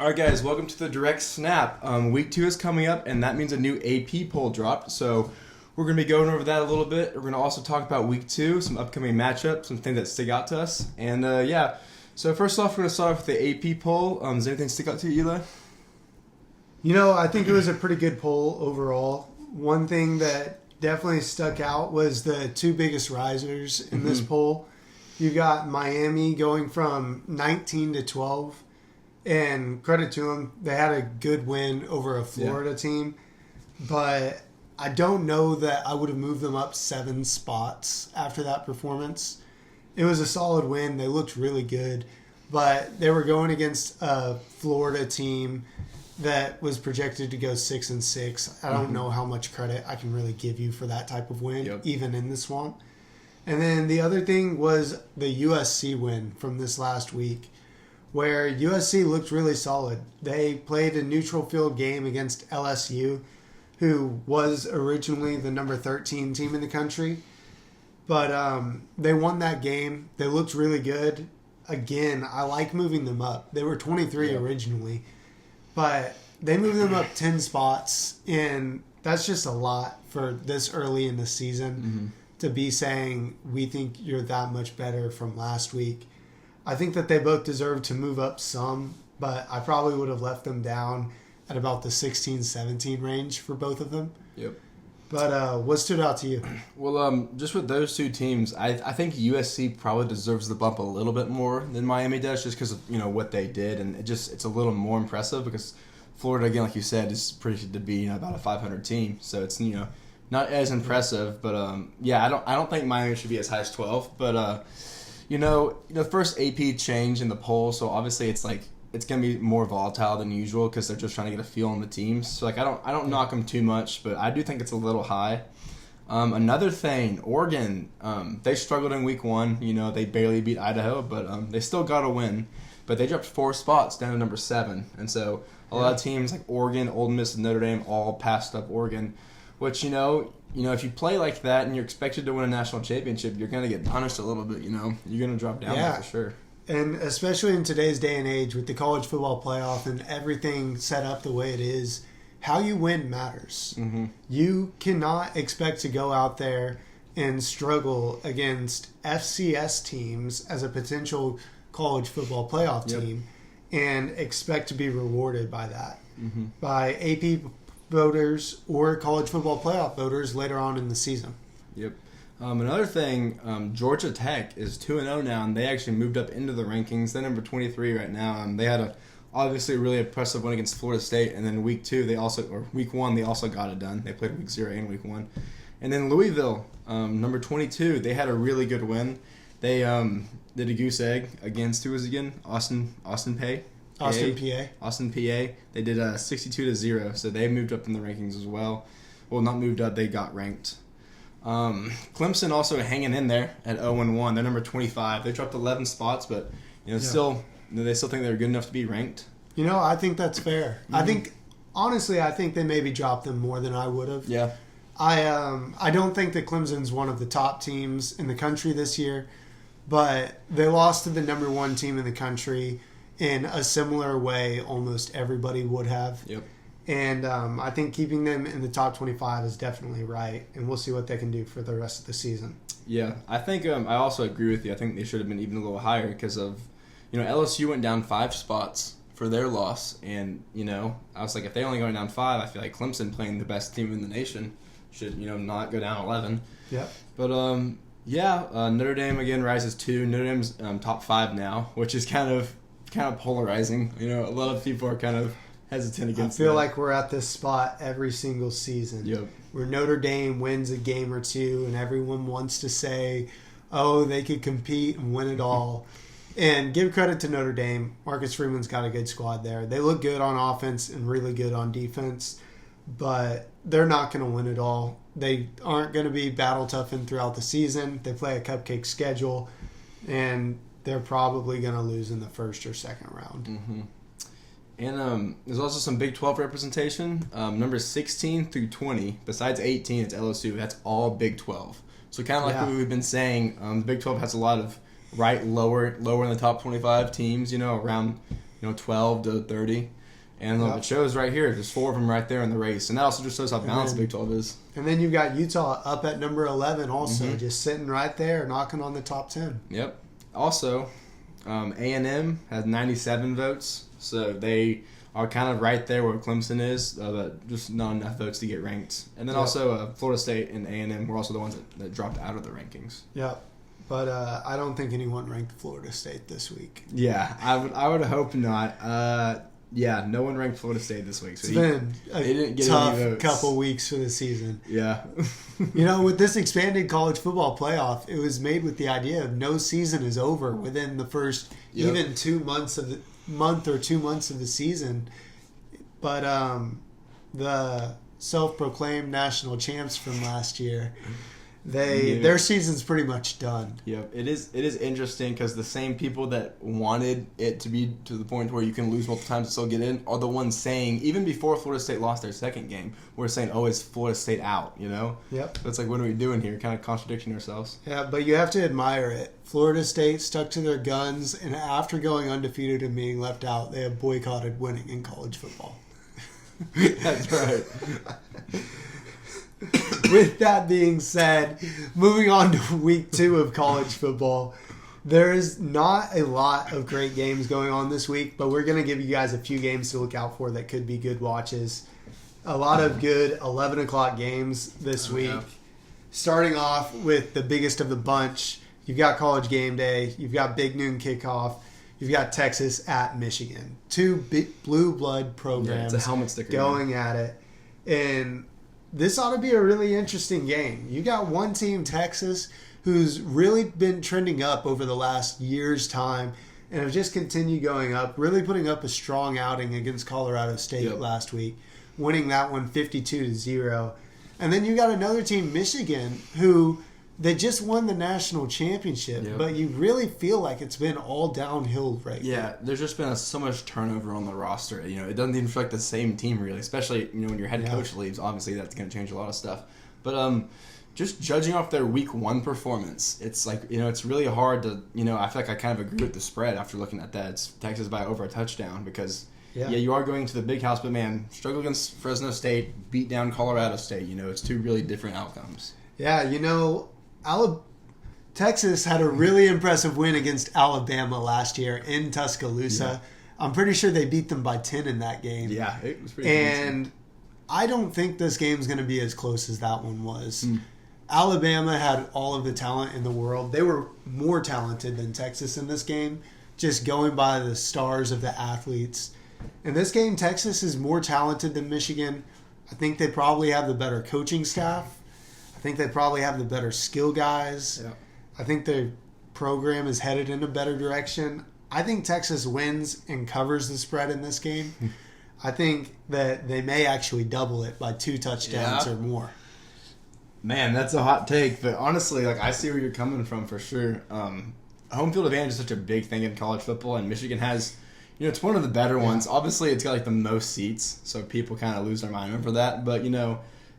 All right, guys, welcome to the Direct Snap. Week 2 is coming up, and that means a new AP poll dropped. So we're going to be going over that a little bit. We're going to also talk about Week 2, some upcoming matchups, some things that stick out to us. And, yeah, so first off, we're going to start off with the AP poll. Does anything stick out to you, Eli? You know, I think it was a pretty good poll overall. One thing that definitely stuck out was the two biggest risers in this poll. You got Miami going from 19 to 12. And credit to them, they had a good win over a Florida team. But I don't know that I would have moved them up 7 spots after that performance. It was a solid win. They looked really good. But they were going against a Florida team that was projected to go 6-6. I don't know how much credit I can really give you for that type of win, even in the swamp. And then the other thing was the USC win from this last week, where USC looked really solid. They played a neutral field game against LSU, who was originally the number 13 team in the country. But they won that game. They looked really good. Again, I like moving them up. They were 23 originally, but they moved them up 10 spots, and that's just a lot for this early in the season to be saying, we think you're that much better from last week. I think that they both deserve to move up some, but I probably would have left them down at about the 16-17 range for both of them. Yep. But what stood out to you? Well, just with those two teams, I think USC probably deserves the bump a little bit more than Miami does, just because of what they did, and it's a little more impressive because Florida, again, like you said, is predicted to be about a 500 team, so it's not as impressive. But I don't think Miami should be as high as 12, but. First AP change in the poll, so obviously it's going to be more volatile than usual because they're just trying to get a feel on the teams. So I don't knock them too much, but I do think it's a little high. Another thing, Oregon, they struggled in week 1. They barely beat Idaho, but they still got a win. But they dropped 4 spots down to number 7, and so a lot of teams like Oregon, Ole Miss, and Notre Dame all passed up Oregon, which if you play like that and you're expected to win a national championship, you're going to get punished a little bit, You're going to drop down there for sure. And especially in today's day and age with the college football playoff and everything set up the way it is, how you win matters. You cannot expect to go out there and struggle against FCS teams as a potential college football playoff team and expect to be rewarded by that. By AP voters or college football playoff voters later on in the season. Yep. Another thing, Georgia Tech is 2-0 now, and they actually moved up into the rankings. They're number 23 right now. They had obviously a really impressive win against Florida State, and then week 1 they also got it done. They played week 0 and week 1. And then Louisville, number 22, they had a really good win. They did a goose egg against, who was it again? Austin Peay. Austin Peay. They did 62-0, so they moved up in the rankings as well. Well, not moved up, they got ranked. Clemson also hanging in there at 0-1. They're number 25. They dropped 11 spots, but still they still think they're good enough to be ranked. I think that's fair. I think they maybe dropped them more than I would have. Yeah. I don't think that Clemson's one of the top teams in the country this year, but they lost to the number 1 team in the country in a similar way almost everybody would have. Yep. And I think keeping them in the top 25 is definitely right, and we'll see what they can do for the rest of the season. Yeah, I think I also agree with you. I think they should have been even a little higher because of, LSU went down 5 spots for their loss, and, I was like, if they only go down 5, I feel like Clemson, playing the best team in the nation, should, not go down 11. Yeah. But, Notre Dame, again, rises 2. Notre Dame's top 5 now, which is kind of polarizing. A lot of people are kind of hesitant against I feel like we're at this spot every single season. Yep. Where Notre Dame wins a game or two and everyone wants to say, oh, they could compete and win it all. And give credit to Notre Dame. Marcus Freeman's got a good squad there. They look good on offense and really good on defense, but they're not going to win it all. They aren't going to be battle toughened throughout the season. They play a cupcake schedule, and they're probably going to lose in the first or second round. And there's also some Big 12 representation. Numbers 16 through 20, besides 18, it's LSU. That's all Big 12. So kind of like what we've been saying, the Big 12 has a lot of lower in the top 25 teams, around 12 to 30. And Yep. it shows right here, there's 4 of them right there in the race. And that also just shows how balanced the Big 12 is. And then you've got Utah up at number 11 also, Mm-hmm. just sitting right there, knocking on the top 10. Yep. Also, A&M has 97 votes. So they are kind of right there where Clemson is, but just not enough votes to get ranked. And then Yep. also Florida State and A&M were also the ones that dropped out of the rankings. Yep. But I don't think anyone ranked Florida State this week. Yeah, I would hope not. Yeah, no one ranked Florida State this week. So It's been they didn't a get tough any votes. couple weeks for the season. Yeah. With this expanded college football playoff, it was made with the idea of no season is over within the first Yep. even 2 months of the month or 2 months of the season. But the self-proclaimed national champs from last year, their season's pretty much done. Yep, it is interesting because the same people that wanted it to be to the point where you can lose multiple times and still get in are the ones saying, even before Florida State lost their second game, we're saying, oh, it's Florida State out, Yep. So it's like, what are we doing here? Kind of contradicting ourselves. Yeah, but you have to admire it. Florida State stuck to their guns, and after going undefeated and being left out, they have boycotted winning in college football. That's right. With that being said, moving on to week 2 of college football, there is not a lot of great games going on this week, but we're going to give you guys a few games to look out for that could be good watches. A lot of good 11 o'clock games this week. Yeah. Starting off with the biggest of the bunch, you've got College Game Day, you've got Big Noon Kickoff, you've got Texas at Michigan. 2 big blue blood programs it's a helmet sticker going at it. And this ought to be a really interesting game. You got one team, Texas, who's really been trending up over the last year's time and have just continued going up, really putting up a strong outing against Colorado State last week, winning that one 52-0. And then you got another team, Michigan, who they just won the national championship, but you really feel like it's been all downhill right now. Yeah, there's just been so much turnover on the roster. It doesn't even feel like the same team really, especially when your head coach leaves. Obviously, that's going to change a lot of stuff. But just judging off their week 1 performance, it's like it's really hard to I feel like I kind of agree with the spread after looking at that. It's Texas by over a touchdown because you are going to the big house, but man, struggle against Fresno State, beat down Colorado State. It's 2 really different outcomes. Yeah, Texas had a really impressive win against Alabama last year in Tuscaloosa. Yeah. I'm pretty sure they beat them by 10 in that game. Yeah, it was pretty And I don't think this game's going to be as close as that one was. Alabama had all of the talent in the world. They were more talented than Texas in this game, just going by the stars of the athletes. In this game, Texas is more talented than Michigan. I think they probably have the better coaching staff. I think they probably have the better skill guys. Yeah. I think their program is headed in a better direction. I think Texas wins and covers the spread in this game. I think that they may actually double it by 2 touchdowns or more. Man, that's a hot take, but honestly, I see where you're coming from for sure. Home field advantage is such a big thing in college football, and Michigan has, it's one of the better ones. Obviously, it's got the most seats, so people kind of lose their mind over that. But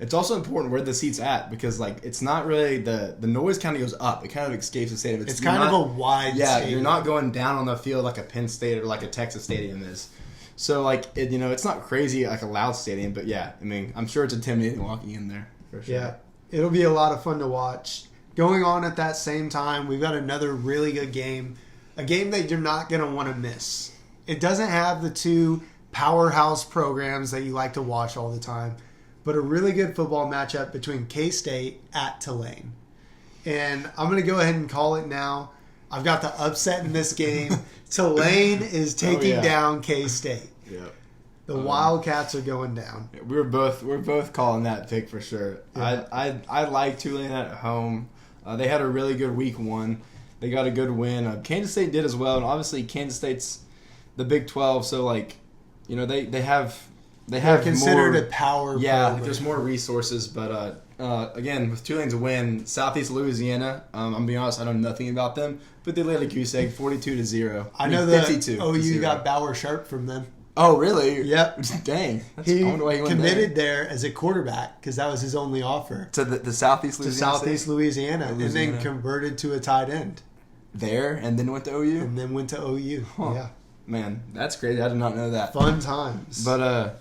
it's also important where the seat's at because it's not really the noise kind of goes up. It kind of escapes the stadium. It's kind of a wide stadium. You're not going down on the field like a Penn State or like a Texas Stadium is. So it's not crazy like a loud stadium, but yeah, I'm sure it's intimidating walking in there for sure. Yeah, it'll be a lot of fun to watch. Going on at that same time, we've got another really good game, a game that you're not going to want to miss. It doesn't have the 2 powerhouse programs that you like to watch all the time, but a really good football matchup between K-State at Tulane. And I'm going to go ahead and call it now. I've got the upset in this game. Tulane is taking down K-State. Yep. The Wildcats are going down. We're both calling that pick for sure. Yeah. I like Tulane at home. They had a really good week 1. They got a good win. Kansas State did as well, and obviously Kansas State's the Big 12, so they have considered more, a power. Yeah, there's more resources, but again, with Tulane's win, Southeast Louisiana, I'm gonna be honest, I know nothing about them, but they laid a goose egg 42-0. I know that OU got Bauer Sharp from them. Oh, really? Yep. Dang. He committed there as a quarterback because that was his only offer. To the Southeast Louisiana? To Southeast Louisiana. And then converted to a tight end. There? And then went to OU? And then went to OU. Huh. Yeah. Man, that's great. I did not know that. Fun times. But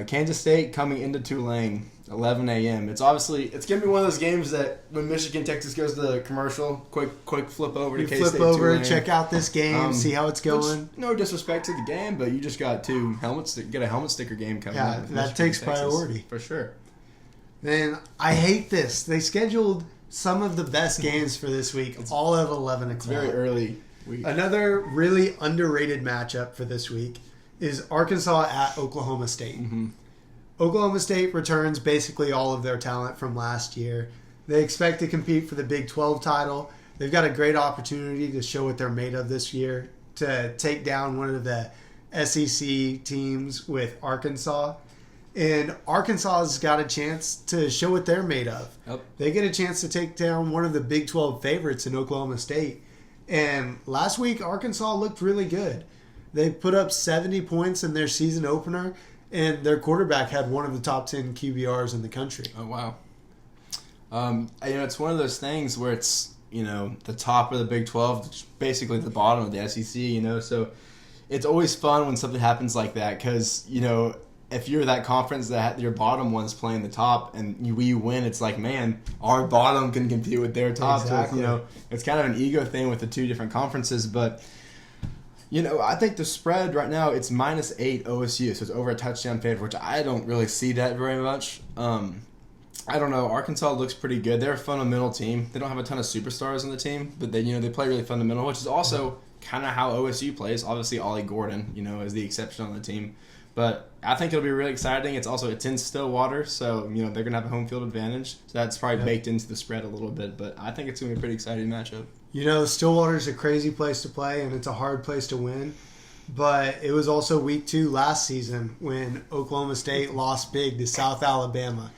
Kansas State coming into Tulane, 11 a.m. It's gonna be one of those games that when Michigan Texas goes to the commercial, quick flip over to K-State. Flip over, Tulane. check out this game, see how it's going. No disrespect to the game, but you just got get a helmet sticker game coming. Yeah, up with that Michigan, takes Texas, priority for sure. Man, I hate this. They scheduled some of the best games for this week, all at 11 o'clock. It's very early week. Another really underrated matchup for this week is Arkansas at Oklahoma State. Mm-hmm. Oklahoma State returns basically all of their talent from last year. They expect to compete for the Big 12 title. They've got a great opportunity to show what they're made of this year, to take down one of the SEC teams with Arkansas. And Arkansas's got a chance to show what they're made of. Yep. They get a chance to take down one of the Big 12 favorites in Oklahoma State. And last week, Arkansas looked really good. They put up 70 points in their season opener, and their quarterback had one of the top 10 QBRs in the country. Oh, wow. It's one of those things where it's, the top of the Big 12, basically the bottom of the SEC, so it's always fun when something happens like that because, if you're that conference that your bottom one's playing the top and you win, it's like, man, our bottom can compete with their top. Exactly. So, it's kind of an ego thing with the two different conferences, but I think the spread right now, it's -8 OSU, so it's over a touchdown favorite, which I don't really see that very much. I don't know. Arkansas looks pretty good. They're a fundamental team. They don't have a ton of superstars on the team, but they play really fundamental, which is also kind of how OSU plays. Obviously, Ollie Gordon, is the exception on the team. But I think it'll be really exciting. It's in Stillwater, so they're gonna have a home field advantage. So that's probably baked into the spread a little bit. But I think it's gonna be a pretty exciting matchup. Stillwater's a crazy place to play, and it's a hard place to win. But it was also week 2 last season when Oklahoma State lost big to South Alabama.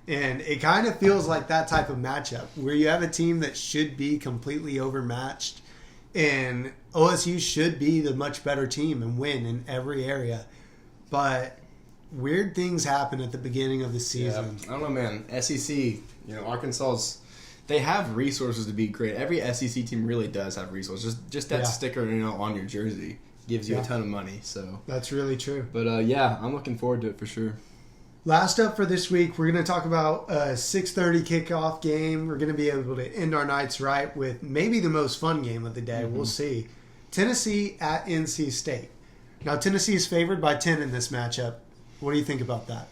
And it kind of feels like that type of matchup where you have a team that should be completely overmatched, and OSU should be the much better team and win in every area. But weird things happen at the beginning of the season. Yeah, I don't know, man. SEC, Arkansas's, they have resources to be great. Every SEC team really does have resources. Just that sticker, on your jersey gives you a ton of money. So that's really true. But I'm looking forward to it for sure. Last up for this week, we're going to talk about a 6:30 kickoff game. We're going to be able to end our nights right with maybe the most fun game of the day. Mm-hmm. We'll see. Tennessee at NC State. Now, Tennessee is favored by 10 in this matchup. What do you think about that?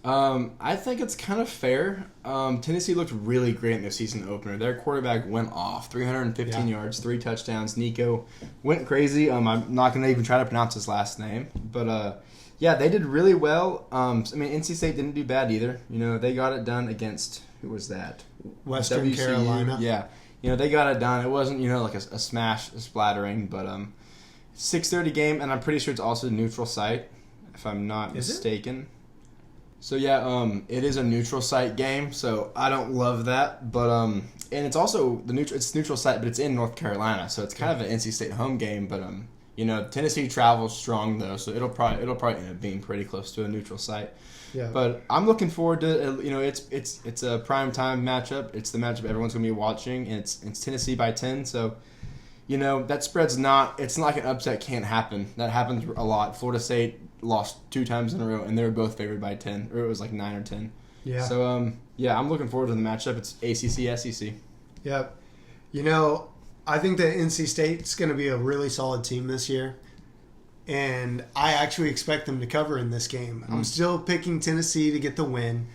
I think it's kind of fair. Tennessee looked really great in their season opener. Their quarterback went off. 315 yards, 3 touchdowns. Nico went crazy. I'm not going to even try to pronounce his last name. But, they did really well. NC State didn't do bad either. They got it done against, who was that? Western WCU. Carolina. Yeah. They got it done. It wasn't, like a smash, a splattering, but 6:30 game, and I'm pretty sure it's also a neutral site, if I'm not mistaken. So it is a neutral site game, so I don't love that, but and it's also it's neutral site, but it's in North Carolina, so it's kind of an NC State home game, but Tennessee travels strong though, so it'll probably end up being pretty close to a neutral site. Yeah. But I'm looking forward to it's a prime time matchup. It's the matchup everyone's gonna be watching, and it's Tennessee by 10, so. That spread's it's not like an upset can't happen. That happens a lot. Florida State lost 2 times in a row, and they were both favored by 10, or it was like 9 or 10. Yeah. So, I'm looking forward to the matchup. It's ACC, SEC. Yep. I think that NC State's going to be a really solid team this year, and I actually expect them to cover in this game. I'm still picking Tennessee to get the win.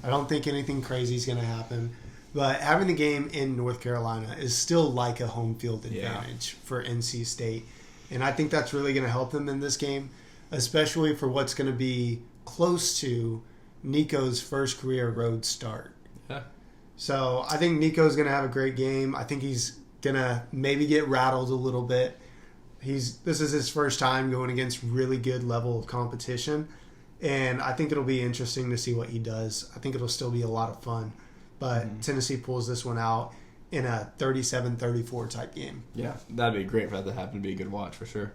I don't think anything crazy is going to happen. But having the game in North Carolina is still like a home field advantage for NC State. And I think that's really going to help them in this game, especially for what's going to be close to Nico's first career road start. Yeah. So I think Nico's going to have a great game. I think he's going to maybe get rattled a little bit. This is his first time going against really good level of competition. And I think it'll be interesting to see what he does. I think it'll still be a lot of fun. But Tennessee pulls this one out in a 37-34 type game. Yeah, that'd be great for that to happen. Be a good watch for sure.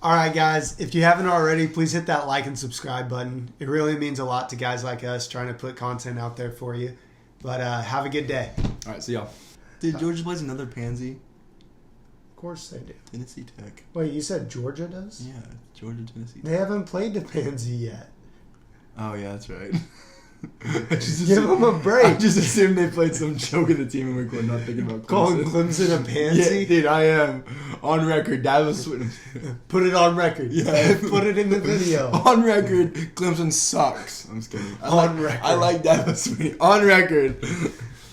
All right, guys. If you haven't already, please hit that like and subscribe button. It really means a lot to guys like us trying to put content out there for you. But have a good day. All right, see y'all. Dude, Georgia plays another pansy. course they do. Tennessee Tech. Wait, you said Georgia does? Yeah, Georgia, Tennessee. They haven't played the Pansy yet. Oh yeah, that's right. Give them a break. I just assumed they played some joke of the team, and we're not thinking about Calling Clemson a pansy? Yeah, dude, I am on record. That was Put it on record. Yeah. Put it in the video. on record. Clemson sucks. I'm just kidding. On record. I like Dabo Swinney. On record.